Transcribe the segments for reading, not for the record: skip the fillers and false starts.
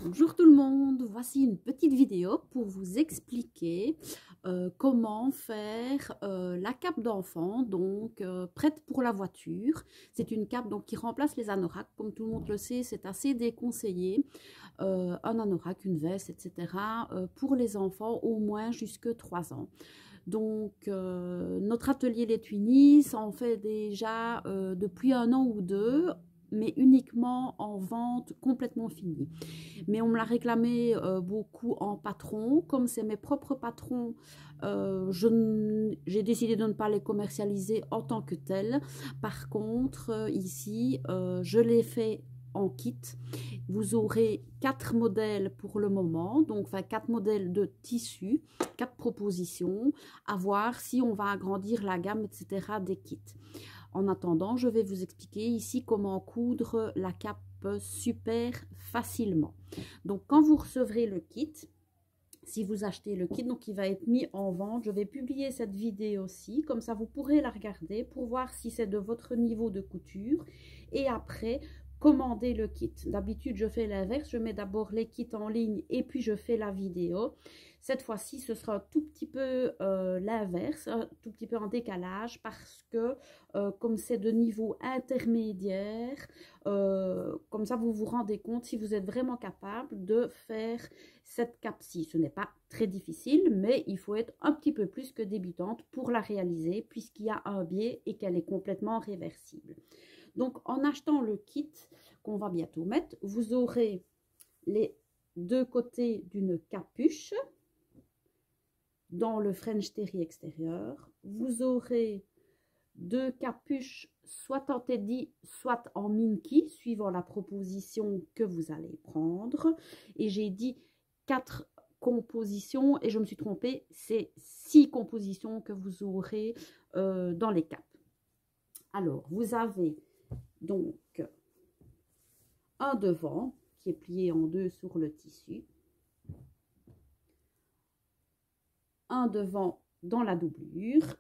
Bonjour tout le monde, voici une petite vidéo pour vous expliquer comment faire la cape d'enfant, donc prête pour la voiture. C'est une cape donc, qui remplace les anoraks, comme tout le monde le sait, c'est assez déconseillé. Un anorak, une veste, etc. Pour les enfants au moins jusque 3 ans. Donc notre atelier Les Tuinis en fait déjà depuis 1 an ou 2, mais uniquement en vente complètement finie. Mais on me l'a réclamé beaucoup en patron. Comme c'est mes propres patrons, j'ai décidé de ne pas les commercialiser en tant que tels. Par contre, ici, je les fais en kit. Vous aurez 4 modèles pour le moment, donc 4 modèles de tissu, 4 propositions, à voir si on va agrandir la gamme, etc. des kits. En attendant, je vais vous expliquer ici comment coudre la cape super facilement. Donc, quand vous recevrez le kit, si vous achetez le kit, donc il va être mis en vente. Je vais publier cette vidéo aussi, comme ça vous pourrez la regarder pour voir si c'est de votre niveau de couture. Et après, commander le kit. D'habitude, je fais l'inverse. Je mets d'abord les kits en ligne et puis je fais la vidéo. Cette fois-ci, ce sera un tout petit peu l'inverse, un tout petit peu en décalage parce que comme c'est de niveau intermédiaire, comme ça vous vous rendez compte si vous êtes vraiment capable de faire cette cape-ci. Ce n'est pas très difficile, mais il faut être un petit peu plus que débutante pour la réaliser puisqu'il y a un biais et qu'elle est complètement réversible. Donc, en achetant le kit qu'on va bientôt mettre, vous aurez les 2 côtés d'une capuche dans le French Terry extérieur. Vous aurez 2 capuches, soit en teddy, soit en minky, suivant la proposition que vous allez prendre. Et j'ai dit 4 compositions et je me suis trompée, c'est 6 compositions que vous aurez dans les capes. Alors, vous avez donc un devant qui est plié en 2 sur le tissu, un devant dans la doublure.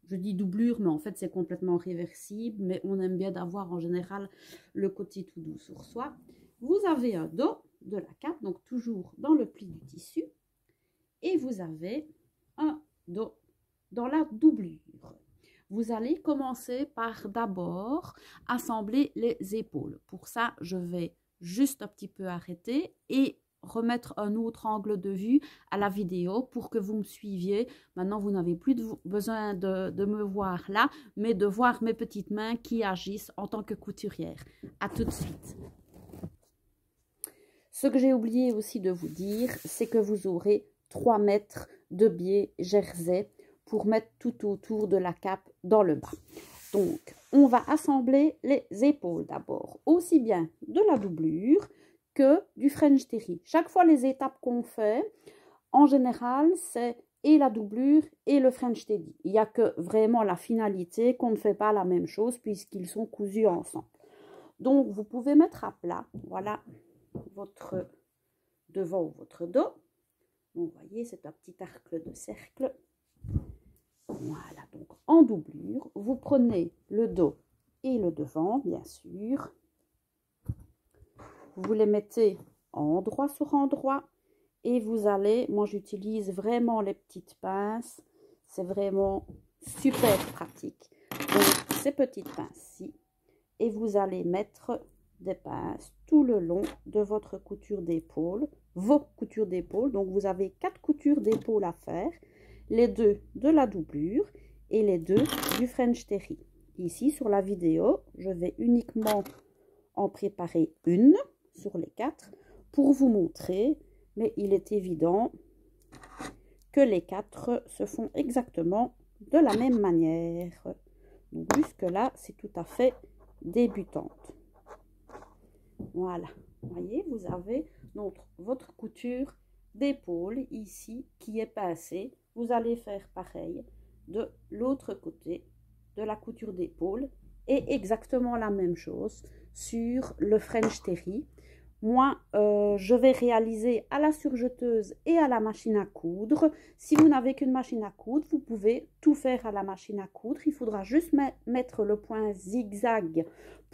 Je dis doublure, mais en fait c'est complètement réversible, mais on aime bien d'avoir en général le côté tout doux sur soi. Vous avez un dos de la cape, donc toujours dans le pli du tissu, et vous avez un dos dans la doublure. Vous allez commencer par d'abord assembler les épaules. Pour ça, je vais juste un petit peu arrêter et remettre un autre angle de vue à la vidéo pour que vous me suiviez. Maintenant, vous n'avez plus besoin de me voir là, mais de voir mes petites mains qui agissent en tant que couturière. À tout de suite. Ce que j'ai oublié aussi de vous dire, c'est que vous aurez 3 mètres de biais jersey pour mettre tout autour de la cape dans le bas. Donc, on va assembler les épaules d'abord, aussi bien de la doublure que du French Terry. Chaque fois, les étapes qu'on fait, en général, c'est et la doublure et le French Terry. Il n'y a que vraiment la finalité qu'on ne fait pas la même chose puisqu'ils sont cousus ensemble. Donc, vous pouvez mettre à plat, voilà, votre devant ou votre dos. Donc, vous voyez, c'est un petit arc de cercle. Voilà, donc en doublure, vous prenez le dos et le devant, bien sûr. Vous les mettez endroit sur endroit et vous allez, moi j'utilise vraiment les petites pinces, c'est vraiment super pratique. Donc ces petites pinces-ci, et vous allez mettre des pinces tout le long de votre couture d'épaule, vos coutures d'épaule. Donc vous avez 4 coutures d'épaule à faire. Les 2 de la doublure et les 2 du French Terry. Ici, sur la vidéo, je vais uniquement en préparer une sur les 4 pour vous montrer, mais il est évident que les 4 se font exactement de la même manière. Donc, jusque-là, c'est tout à fait débutante. Voilà, vous voyez, vous avez donc votre couture d'épaule ici qui est pincée. Vous allez faire pareil de l'autre côté de la couture d'épaule et exactement la même chose sur le French Terry. Moi, je vais réaliser à la surjeteuse et à la machine à coudre. Si vous n'avez qu'une machine à coudre, vous pouvez tout faire à la machine à coudre. Il faudra juste mettre le point zigzag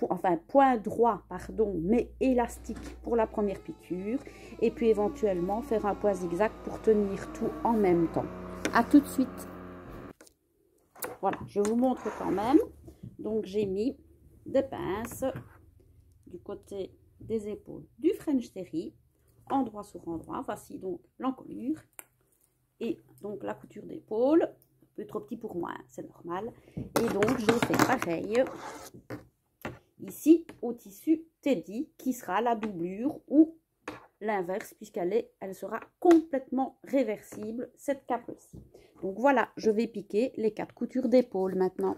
enfin point droit, pardon, mais élastique pour la première piqûre. Et puis éventuellement faire un point zigzag pour tenir tout en même temps. À tout de suite. Voilà, je vous montre quand même. Donc j'ai mis des pinces du côté des épaules du French Terry, endroit sur endroit. Voici donc l'encolure et donc la couture d'épaule. Un peu trop petit pour moi, c'est normal. Et donc j'ai fait pareil ici au tissu Teddy, qui sera la doublure ou l'inverse, elle sera complètement réversible, cette cape-ci. Donc voilà, je vais piquer les 4 coutures d'épaule maintenant.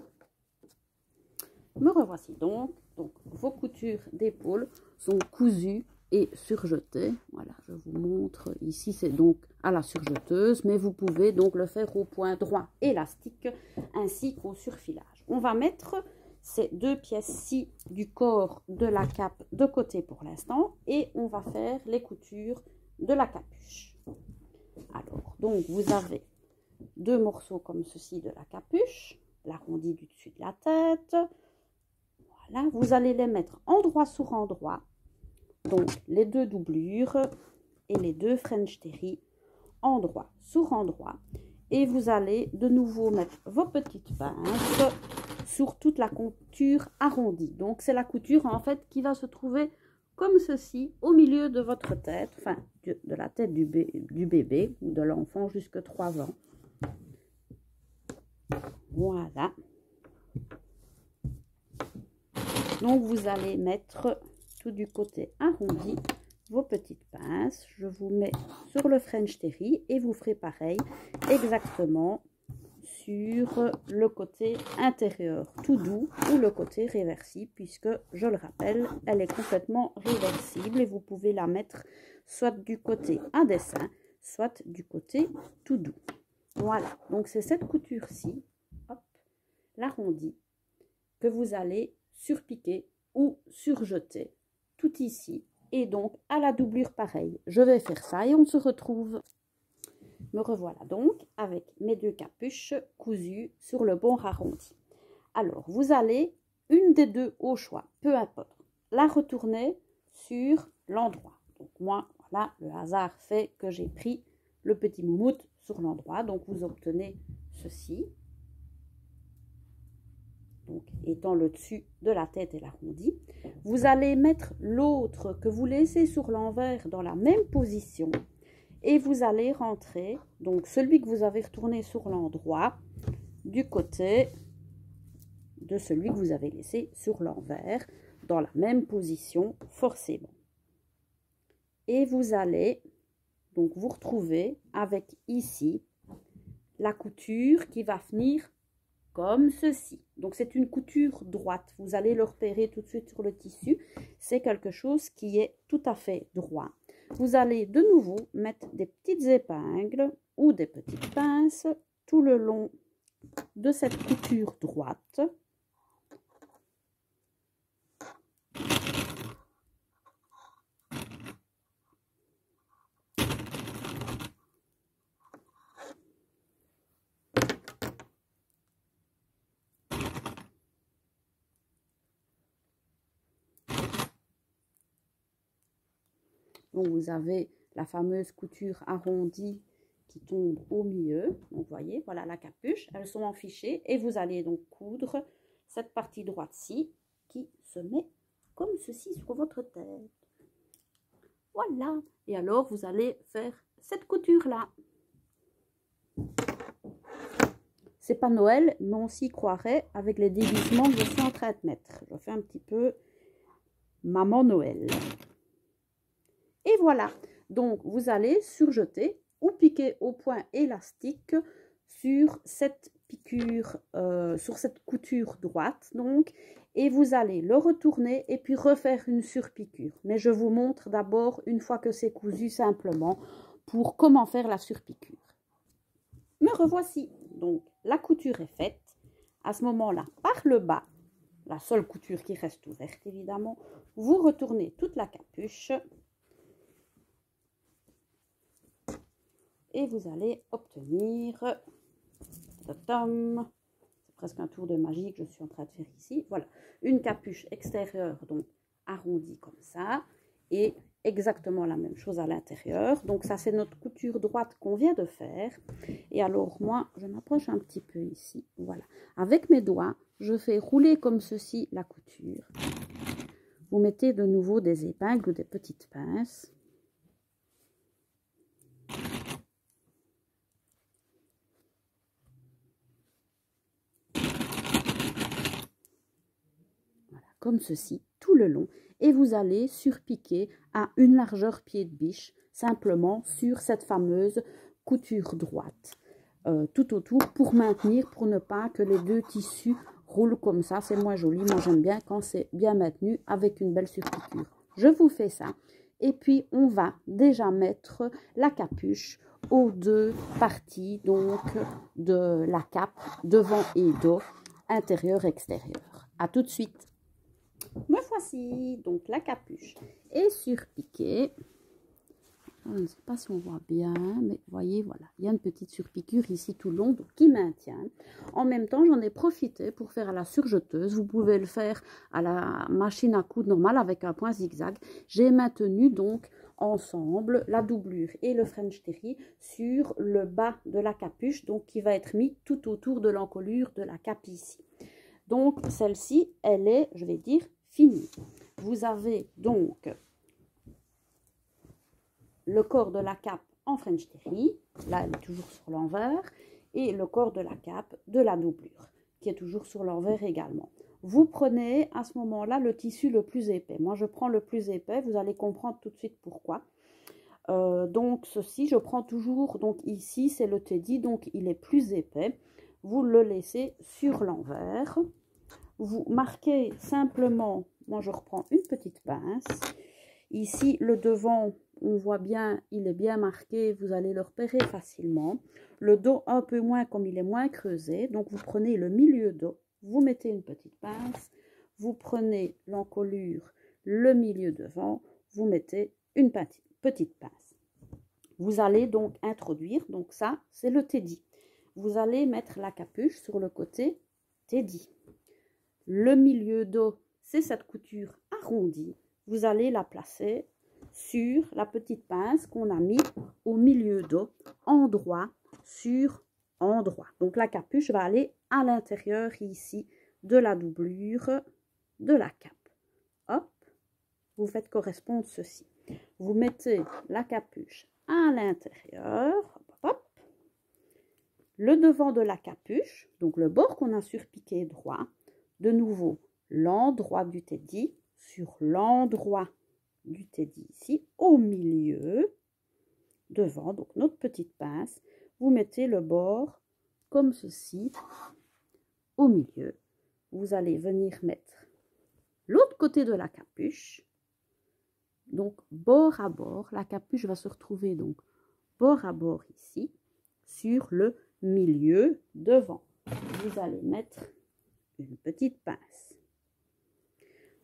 Me revoici donc. Donc vos coutures d'épaule sont cousues et surjetées. Voilà, je vous montre. Ici, c'est donc à la surjeteuse, mais vous pouvez donc le faire au point droit élastique ainsi qu'au surfilage. On va mettre ces 2 pièces-ci du corps de la cape de côté pour l'instant et on va faire les coutures de la capuche. Alors, donc vous avez 2 morceaux comme ceci de la capuche, l'arrondi du dessus de la tête. Voilà, vous allez les mettre endroit sur endroit, donc les 2 doublures et les 2 French Terry endroit sur endroit. Et vous allez de nouveau mettre vos petites pinces sur toute la couture arrondie. Donc c'est la couture en fait qui va se trouver comme ceci au milieu de votre tête, enfin de la tête du bébé ou de l'enfant jusqu'à 3 ans. Voilà. Donc vous allez mettre tout du côté arrondi vos petites pinces. Je vous mets sur le French Terry et vous ferez pareil exactement sur le côté intérieur tout doux ou le côté réversible, puisque je le rappelle, elle est complètement réversible et vous pouvez la mettre soit du côté à dessin, soit du côté tout doux. Voilà, donc c'est cette couture-ci, l'arrondi, que vous allez surpiquer ou surjeter tout ici. Et donc à la doublure pareil, je vais faire ça et on se retrouve. Me revoilà donc avec mes 2 capuches cousues sur le bord arrondi. Alors, vous allez, une des 2 au choix, peu importe, la retourner sur l'endroit. Donc moi, voilà, le hasard fait que j'ai pris le petit moumoute sur l'endroit. Donc vous obtenez ceci. Donc étant le dessus de la tête et l'arrondi. Vous allez mettre l'autre que vous laissez sur l'envers dans la même position. Et vous allez rentrer, donc celui que vous avez retourné sur l'endroit, du côté de celui que vous avez laissé sur l'envers, dans la même position forcément. Et vous allez donc vous retrouver avec ici la couture qui va venir comme ceci. Donc c'est une couture droite, vous allez le repérer tout de suite sur le tissu, c'est quelque chose qui est tout à fait droit. Vous allez de nouveau mettre des petites épingles ou des petites pinces tout le long de cette couture droite. Donc vous avez la fameuse couture arrondie qui tombe au milieu. Donc vous voyez, voilà la capuche, elles sont enfichées et vous allez donc coudre cette partie droite-ci qui se met comme ceci sur votre tête. Voilà, et alors vous allez faire cette couture-là. C'est pas Noël, mais on s'y croirait avec les déguisements que je suis en train de mettre. Je fais un petit peu Maman Noël. Et voilà, donc vous allez surjeter ou piquer au point élastique sur cette piqûre, sur cette couture droite, donc, et vous allez le retourner et puis refaire une surpiqûre. Mais je vous montre d'abord, une fois que c'est cousu simplement, pour comment faire la surpiqûre. Me revoici, donc la couture est faite. À ce moment-là, par le bas, la seule couture qui reste ouverte évidemment, vous retournez toute la capuche. Et vous allez obtenir, c'est presque un tour de magie que je suis en train de faire ici. Voilà, une capuche extérieure, donc arrondie comme ça, et exactement la même chose à l'intérieur. Donc ça, c'est notre couture droite qu'on vient de faire. Et alors moi, je m'approche un petit peu ici. Voilà, avec mes doigts, je fais rouler comme ceci la couture. Vous mettez de nouveau des épingles ou des petites pinces. Voilà, comme ceci, tout le long. Et vous allez surpiquer à une largeur pied de biche, simplement sur cette fameuse couture droite. Tout autour pour maintenir, pour ne pas que les deux tissus roulent comme ça. C'est moins joli. Moi, j'aime bien quand c'est bien maintenu avec une belle surpiqûre. Je vous fais ça. Et puis, on va déjà mettre la capuche aux deux parties donc de la cape, devant et dos, intérieur, extérieur. À tout de suite. Me voici. Donc, la capuche est surpiquée. Je ne sais pas si on voit bien, mais voyez, voilà, il y a une petite surpiqûre ici tout le long, donc qui maintient. En même temps, j'en ai profité pour faire à la surjeteuse. Vous pouvez le faire à la machine à coudre normale avec un point zigzag. J'ai maintenu donc ensemble la doublure et le French terry sur le bas de la capuche, donc qui va être mis tout autour de l'encolure de la cape ici. Donc celle-ci, elle est, je vais dire, finie. Vous avez donc le corps de la cape en French terry, là elle est toujours sur l'envers, et le corps de la cape de la doublure, qui est toujours sur l'envers également. Vous prenez à ce moment-là le tissu le plus épais. Moi je prends le plus épais, vous allez comprendre tout de suite pourquoi. Donc ceci, je prends toujours, donc ici c'est le teddy, donc il est plus épais. Vous le laissez sur l'envers. Vous marquez simplement, moi je reprends une petite pince. Ici le devant, on voit bien, il est bien marqué, vous allez le repérer facilement. Le dos un peu moins, comme il est moins creusé, donc vous prenez le milieu dos, vous mettez une petite pince, vous prenez l'encolure, le milieu devant, vous mettez une petite pince. Vous allez donc introduire, donc ça c'est le teddy. Vous allez mettre la capuche sur le côté teddy. Le milieu dos, c'est cette couture arrondie. Vous allez la placer sur la petite pince qu'on a mis au milieu dos, endroit sur endroit. Donc la capuche va aller à l'intérieur ici de la doublure de la cape. Hop, vous faites correspondre ceci. Vous mettez la capuche à l'intérieur, hop, hop. Le devant de la capuche, donc le bord qu'on a surpiqué droit, de nouveau l'endroit du teddy sur l'endroit du teddy ici, au milieu, devant, donc notre petite pince, vous mettez le bord comme ceci, au milieu. Vous allez venir mettre l'autre côté de la capuche, donc bord à bord, la capuche va se retrouver donc bord à bord ici, sur le milieu devant. Vous allez mettre une petite pince.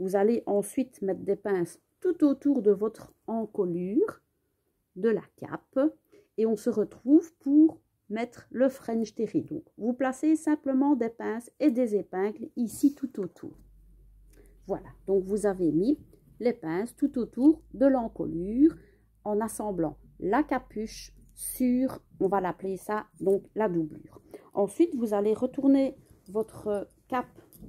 Vous allez ensuite mettre des pinces tout autour de votre encolure de la cape et on se retrouve pour mettre le French terry. Donc vous placez simplement des pinces et des épingles ici tout autour. Voilà, donc vous avez mis les pinces tout autour de l'encolure en assemblant la capuche sur, on va l'appeler ça, donc la doublure. Ensuite, vous allez retourner votre cape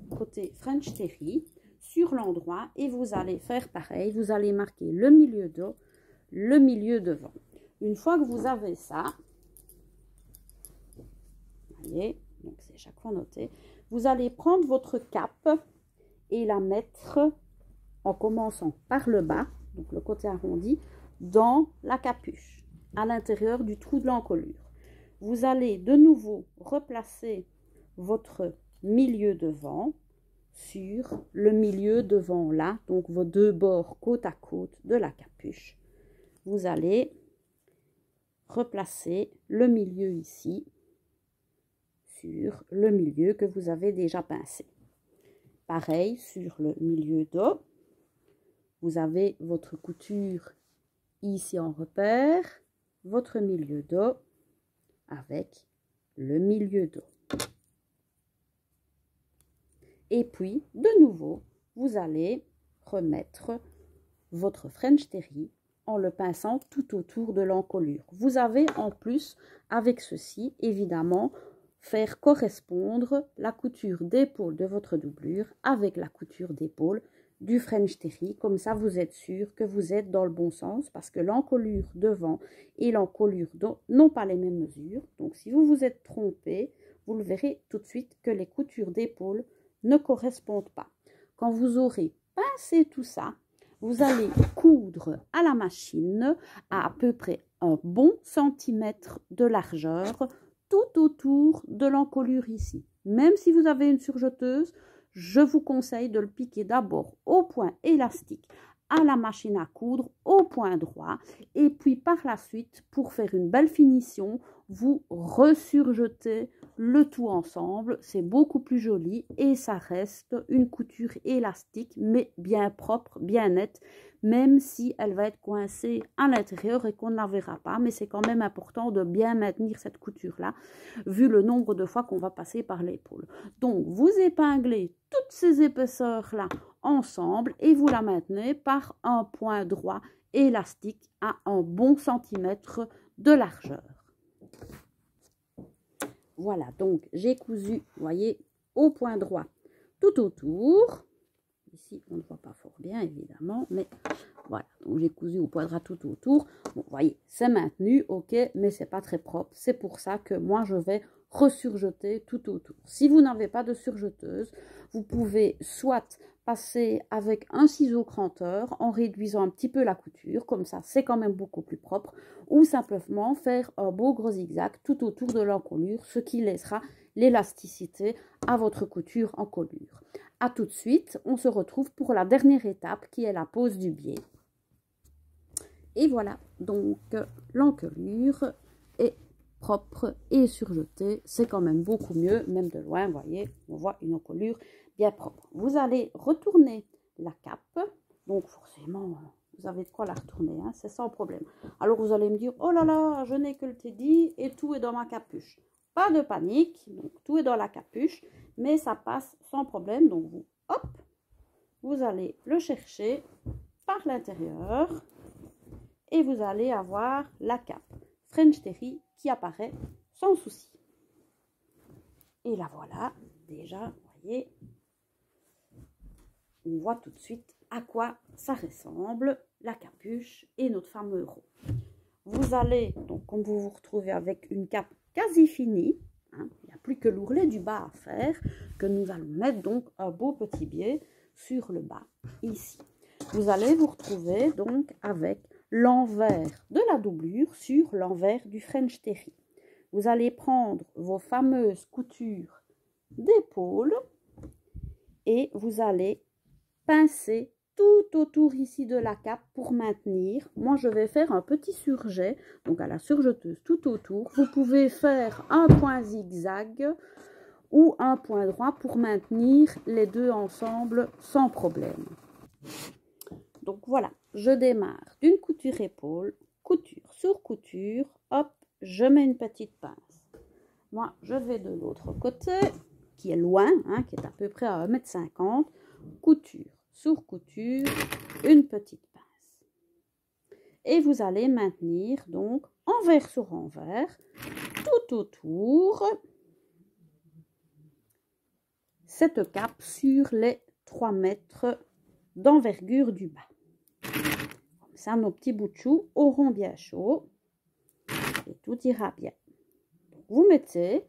côté French terry sur l'endroit et vous allez faire pareil. Vous allez marquer le milieu dos, le milieu devant. Une fois que vous avez ça, allez, donc c'est chaque fois noté, vous allez prendre votre cape et la mettre en commençant par le bas, donc le côté arrondi, dans la capuche, à l'intérieur du trou de l'encolure. Vous allez de nouveau replacer votre milieu devant sur le milieu devant là, donc vos deux bords côte à côte de la capuche. Vous allez replacer le milieu ici sur le milieu que vous avez déjà pincé. Pareil sur le milieu dos, vous avez votre couture ici en repère, votre milieu dos avec le milieu dos. Et puis, de nouveau, vous allez remettre votre French Terry en le pinçant tout autour de l'encolure. Vous avez en plus, avec ceci, évidemment, faire correspondre la couture d'épaule de votre doublure avec la couture d'épaule du French Terry. Comme ça, vous êtes sûr que vous êtes dans le bon sens parce que l'encolure devant et l'encolure n'ont pas les mêmes mesures. Donc, si vous vous êtes trompé, vous le verrez tout de suite que les coutures d'épaule ne correspondent pas. Quand vous aurez pincé tout ça, vous allez coudre à la machine à peu près un bon centimètre de largeur tout autour de l'encolure ici. Même si vous avez une surjeteuse, je vous conseille de le piquer d'abord au point élastique à la machine à coudre au point droit et puis par la suite, pour faire une belle finition, vous resurjetez le tout ensemble. C'est beaucoup plus joli et ça reste une couture élastique mais bien propre, bien nette, même si elle va être coincée à l'intérieur et qu'on ne la verra pas. Mais c'est quand même important de bien maintenir cette couture-là, vu le nombre de fois qu'on va passer par l'épaule. Donc, vous épinglez toutes ces épaisseurs-là ensemble et vous la maintenez par un point droit élastique à un bon centimètre de largeur. Voilà, donc j'ai cousu, vous voyez, au point droit tout autour. Ici, on ne voit pas fort bien, évidemment, mais voilà. Donc, j'ai cousu au point droit tout autour. Bon, vous voyez, c'est maintenu, ok, mais c'est pas très propre. C'est pour ça que moi, je vais resurjeter tout autour. Si vous n'avez pas de surjeteuse, vous pouvez soit passer avec un ciseau cranteur en réduisant un petit peu la couture, comme ça, c'est quand même beaucoup plus propre, ou simplement faire un beau gros zigzag tout autour de l'encolure, ce qui laissera l'élasticité à votre couture en colure. A tout de suite, on se retrouve pour la dernière étape qui est la pose du biais. Et voilà, donc l'encolure est propre et surjetée, c'est quand même beaucoup mieux, même de loin, vous voyez, on voit une encolure bien propre. Vous allez retourner la cape, donc forcément, vous avez de quoi la retourner, hein, c'est sans problème. Alors vous allez me dire, oh là là, je n'ai que le teddy et tout est dans ma capuche. Pas de panique, donc tout est dans la capuche, mais ça passe sans problème. Donc vous, hop, vous allez le chercher par l'intérieur et vous allez avoir la cape French Terry qui apparaît sans souci. Et la voilà, déjà, vous voyez, on voit tout de suite à quoi ça ressemble, la capuche et notre fameux rond. Vous allez, donc comme vous vous retrouvez avec une cape quasi finie, hein, il n'y a plus que l'ourlet du bas à faire, que nous allons mettre donc un beau petit biais sur le bas, ici. Vous allez vous retrouver donc avec l'envers de la doublure sur l'envers du French Terry. Vous allez prendre vos fameuses coutures d'épaule et vous allez pincer tout autour ici de la cape pour maintenir. Moi, je vais faire un petit surjet, donc à la surjeteuse tout autour. Vous pouvez faire un point zigzag ou un point droit pour maintenir les deux ensemble sans problème. Donc voilà, je démarre d'une couture épaule, couture sur couture, hop, je mets une petite pince. Moi, je vais de l'autre côté, qui est loin, hein, qui est à peu près à 1,50 m, couture sur couture, une petite pince. Et vous allez maintenir donc envers sur envers, tout autour, cette cape sur les 3 mètres d'envergure du bas. Comme ça, nos petits bouts de chou auront bien chaud et tout ira bien. Donc, vous mettez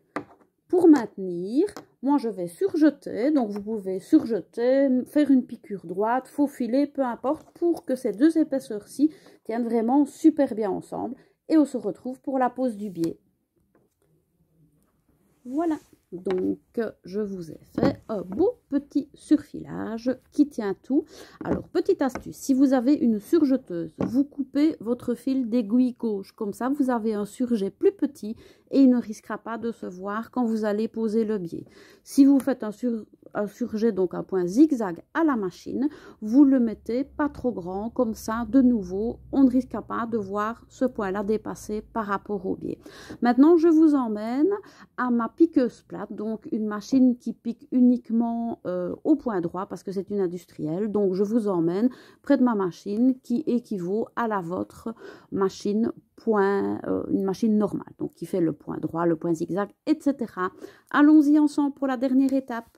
pour maintenir. Moi, je vais surjeter, donc vous pouvez surjeter, faire une piqûre droite, faufiler, peu importe, pour que ces deux épaisseurs-ci tiennent vraiment super bien ensemble. Et on se retrouve pour la pose du biais. Voilà, donc je vous ai fait un beau petit surfilage qui tient tout. Alors, petite astuce, si vous avez une surjeteuse, vous coupez votre fil d'aiguille gauche. Comme ça, vous avez un surjet plus petit et il ne risquera pas de se voir quand vous allez poser le biais. Si vous faites un surjet, donc un point zigzag à la machine, vous le mettez pas trop grand, comme ça, de nouveau, on ne risque pas de voir ce point-là dépasser par rapport au biais. Maintenant, je vous emmène à ma piqueuse plate, donc une machine qui pique uniquement au point droit parce que c'est une industrielle. Donc, je vous emmène près de ma machine qui équivaut à la vôtre machine une machine normale. Donc, qui fait le point droit, le point zigzag, etc. Allons-y ensemble pour la dernière étape.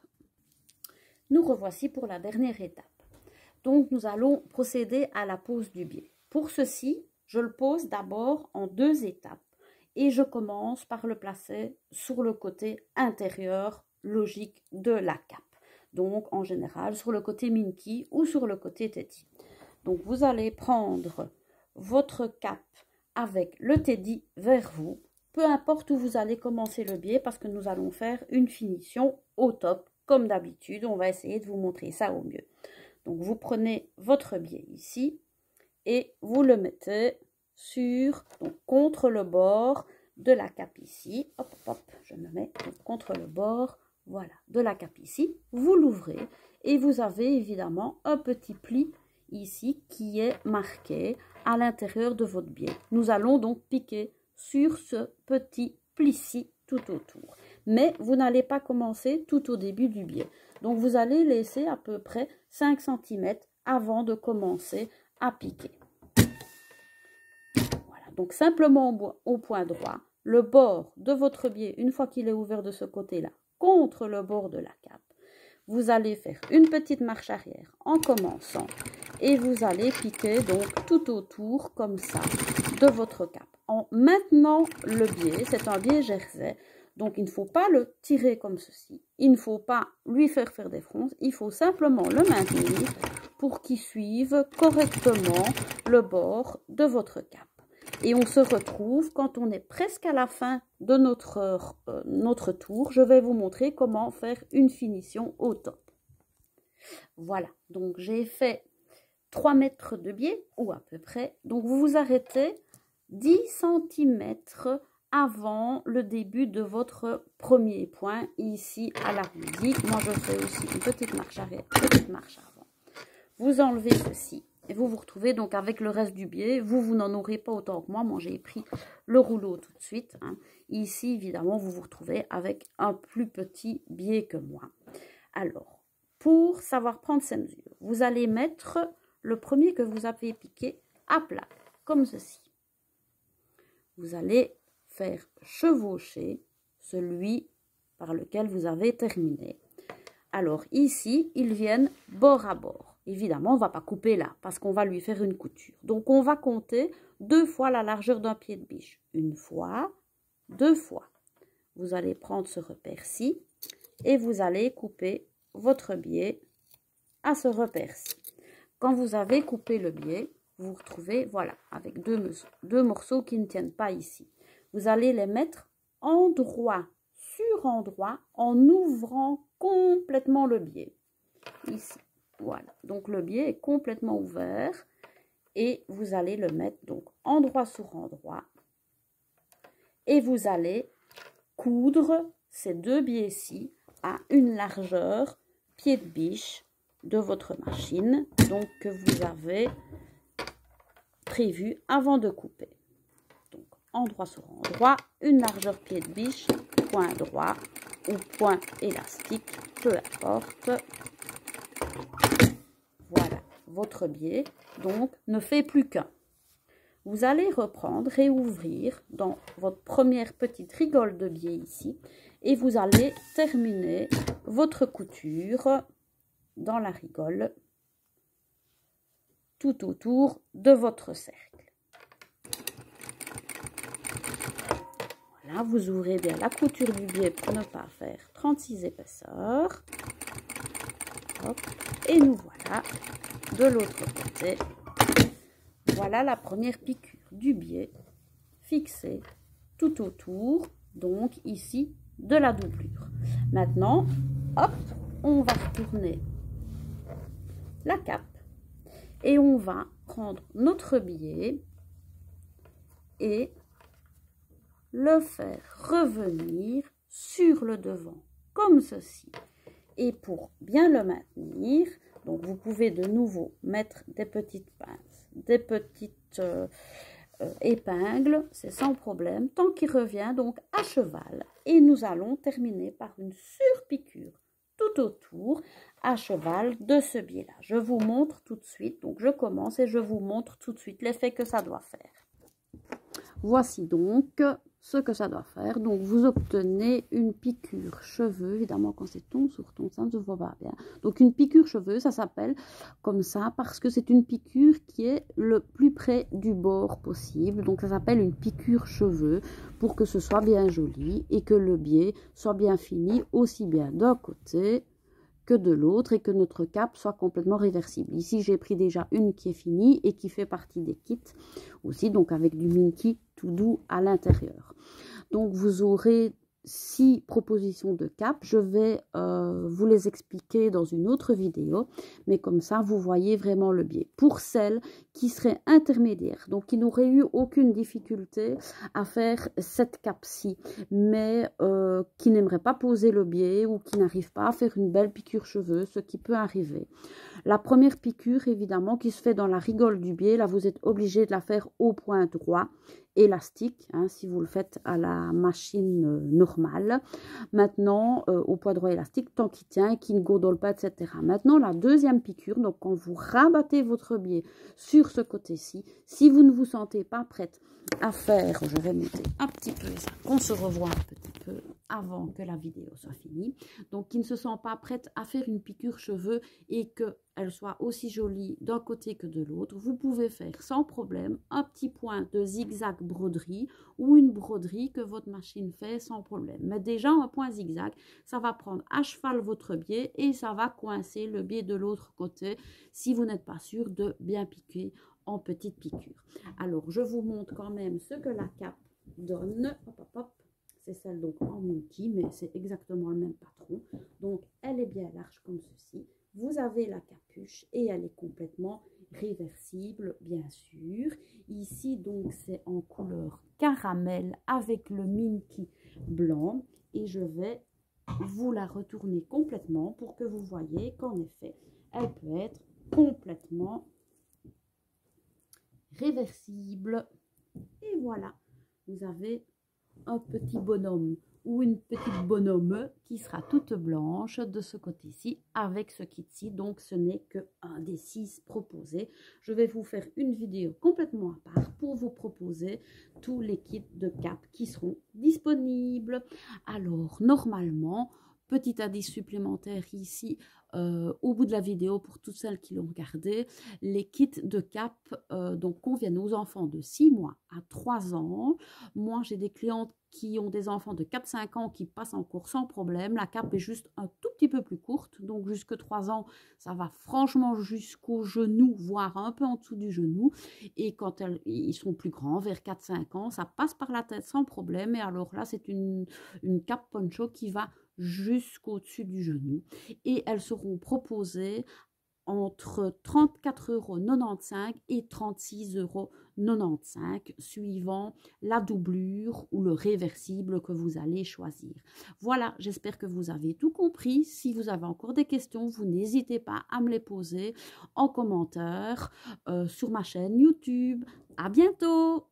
Nous revoici pour la dernière étape. Donc, nous allons procéder à la pose du biais. Pour ceci, je le pose d'abord en 2 étapes et je commence par le placer sur le côté intérieur logique de la cape. Donc, en général, sur le côté Minky ou sur le côté Teddy. Donc, vous allez prendre votre cape avec le Teddy vers vous, peu importe où vous allez commencer le biais parce que nous allons faire une finition au top. Comme d'habitude, on va essayer de vous montrer ça au mieux. Donc, vous prenez votre biais ici et vous le mettez donc contre le bord de la cape ici. Hop, hop, je me mets contre le bord, voilà, de la cape ici. Vous l'ouvrez et vous avez évidemment un petit pli ici qui est marqué à l'intérieur de votre biais. Nous allons donc piquer sur ce petit pli-ci tout autour. Mais vous n'allez pas commencer tout au début du biais. Donc, vous allez laisser à peu près 5 cm avant de commencer à piquer. Voilà, donc simplement au point droit, le bord de votre biais, une fois qu'il est ouvert de ce côté-là, contre le bord de la cape, vous allez faire une petite marche arrière en commençant et vous allez piquer donc tout autour comme ça de votre cape. En maintenant le biais, c'est un biais jersey, donc il ne faut pas le tirer comme ceci, il ne faut pas lui faire des fronces, il faut simplement le maintenir pour qu'il suive correctement le bord de votre cape. Et on se retrouve quand on est presque à la fin de notre tour. Je vais vous montrer comment faire une finition au top. Voilà, donc j'ai fait 3 mètres de biais, ou à peu près. Donc vous vous arrêtez 10 cm avant le début de votre premier point, ici à la musique. Moi je fais aussi une petite marche arrière, petite marche avant. Vous enlevez ceci. Et vous vous retrouvez donc avec le reste du biais. Vous n'en aurez pas autant que moi. Moi, j'ai pris le rouleau tout de suite. Hein. Ici, évidemment, vous vous retrouvez avec un plus petit biais que moi. Alors, pour savoir prendre ces mesures, vous allez mettre le premier que vous avez piqué à plat, comme ceci. Vous allez faire chevaucher celui par lequel vous avez terminé. Alors, ici, ils viennent bord à bord. Évidemment, on ne va pas couper là, parce qu'on va lui faire une couture. Donc, on va compter 2 fois la largeur d'un pied de biche. 1 fois, 2 fois. Vous allez prendre ce repère-ci et vous allez couper votre biais à ce repère-ci. Quand vous avez coupé le biais, vous vous retrouvez, voilà, avec deux morceaux qui ne tiennent pas ici. Vous allez les mettre endroit sur endroit en ouvrant complètement le biais. Ici. Voilà, donc le biais est complètement ouvert et vous allez le mettre donc endroit sur endroit et vous allez coudre ces 2 biais-ci à une largeur pied de biche de votre machine, donc que vous avez prévu avant de couper. Donc endroit sur endroit, une largeur pied de biche, point droit ou point élastique, peu importe. Voilà, votre biais, donc, ne fait plus qu'un. Vous allez reprendre et ouvrir dans votre première petite rigole de biais ici. Et vous allez terminer votre couture dans la rigole tout autour de votre cercle. Voilà, vous ouvrez bien la couture du biais pour ne pas faire 36 épaisseurs. Hop, et nous voilà de l'autre côté. Voilà la première piqûre du biais fixée tout autour, donc ici, de la doublure. Maintenant, hop, on va retourner la cape et on va prendre notre biais et le faire revenir sur le devant, comme ceci. Et pour bien le maintenir, donc vous pouvez de nouveau mettre des petites pinces, des petites épingles, c'est sans problème, tant qu'il revient donc à cheval. Et nous allons terminer par une surpiqûre tout autour à cheval de ce biais-là. Je vous montre tout de suite, donc je commence et je vous montre tout de suite l'effet que ça doit faire. Voici donc ce que ça doit faire. Donc vous obtenez une piqûre cheveux, évidemment quand c'est ton sur ton, ça ne se voit pas bien. Donc une piqûre cheveux, ça s'appelle comme ça parce que c'est une piqûre qui est le plus près du bord possible. Donc ça s'appelle une piqûre cheveux pour que ce soit bien joli et que le biais soit bien fini aussi bien d'un côté que de l'autre et que notre cape soit complètement réversible. Ici, j'ai pris déjà une qui est finie et qui fait partie des kits aussi, donc avec du Minky tout doux à l'intérieur. Donc, vous aurez 6 propositions de cap. Je vais vous les expliquer dans une autre vidéo, mais comme ça, vous voyez vraiment le biais. Pour celles qui seraient intermédiaires, donc qui n'auraient eu aucune difficulté à faire cette cape-ci, mais qui n'aimeraient pas poser le biais ou qui n'arrivent pas à faire une belle piqûre cheveux, ce qui peut arriver. La première piqûre, évidemment, qui se fait dans la rigole du biais, là, vous êtes obligé de la faire au point droit, élastique, hein, si vous le faites à la machine normale. Maintenant, au point droit élastique, tant qu'il tient et qu'il ne gondole pas, etc. Maintenant, la deuxième piqûre, donc quand vous rabattez votre biais sur ce côté-ci, si vous ne vous sentez pas prête à faire, je vais monter un petit peu ça, qu'on se revoit un petit peu avant que la vidéo soit finie. Donc, qui ne se sent pas prête à faire une piqûre cheveux et qu'elle soit aussi jolie d'un côté que de l'autre, vous pouvez faire sans problème un petit point de zigzag broderie ou une broderie que votre machine fait sans problème. Mais déjà, un point zigzag, ça va prendre à cheval votre biais et ça va coincer le biais de l'autre côté si vous n'êtes pas sûr de bien piquer en petite piqûre. Alors, je vous montre quand même ce que la cape donne. Hop, hop, hop. C'est celle donc en Minky, mais c'est exactement le même patron. Donc, elle est bien large comme ceci. Vous avez la capuche et elle est complètement réversible, bien sûr. Ici, donc, c'est en couleur caramel avec le Minky blanc. Et je vais vous la retourner complètement pour que vous voyez qu'en effet, elle peut être complètement réversible. Et voilà, vous avez un petit bonhomme ou une petite bonhomme qui sera toute blanche de ce côté-ci avec ce kit-ci. Donc, ce n'est qu'un des 6 proposés. Je vais vous faire une vidéo complètement à part pour vous proposer tous les kits de cap qui seront disponibles. Alors, normalement, petit indice supplémentaire ici, au bout de la vidéo, pour toutes celles qui l'ont regardé, les kits de cap donc conviennent aux enfants de 6 mois à 3 ans. Moi, j'ai des clientes qui ont des enfants de 4-5 ans qui passent en cours sans problème. La cape est juste un tout petit peu plus courte, donc jusque 3 ans, ça va franchement jusqu'au genou, voire un peu en dessous du genou. Et quand ils sont plus grands, vers 4-5 ans, ça passe par la tête sans problème. Et alors là, c'est une cape poncho qui va jusqu'au-dessus du genou. Et elles seront proposées entre 34,95 € et 36,95 € suivant la doublure ou le réversible que vous allez choisir. Voilà, j'espère que vous avez tout compris. Si vous avez encore des questions, vous n'hésitez pas à me les poser en commentaire sur ma chaîne YouTube. À bientôt!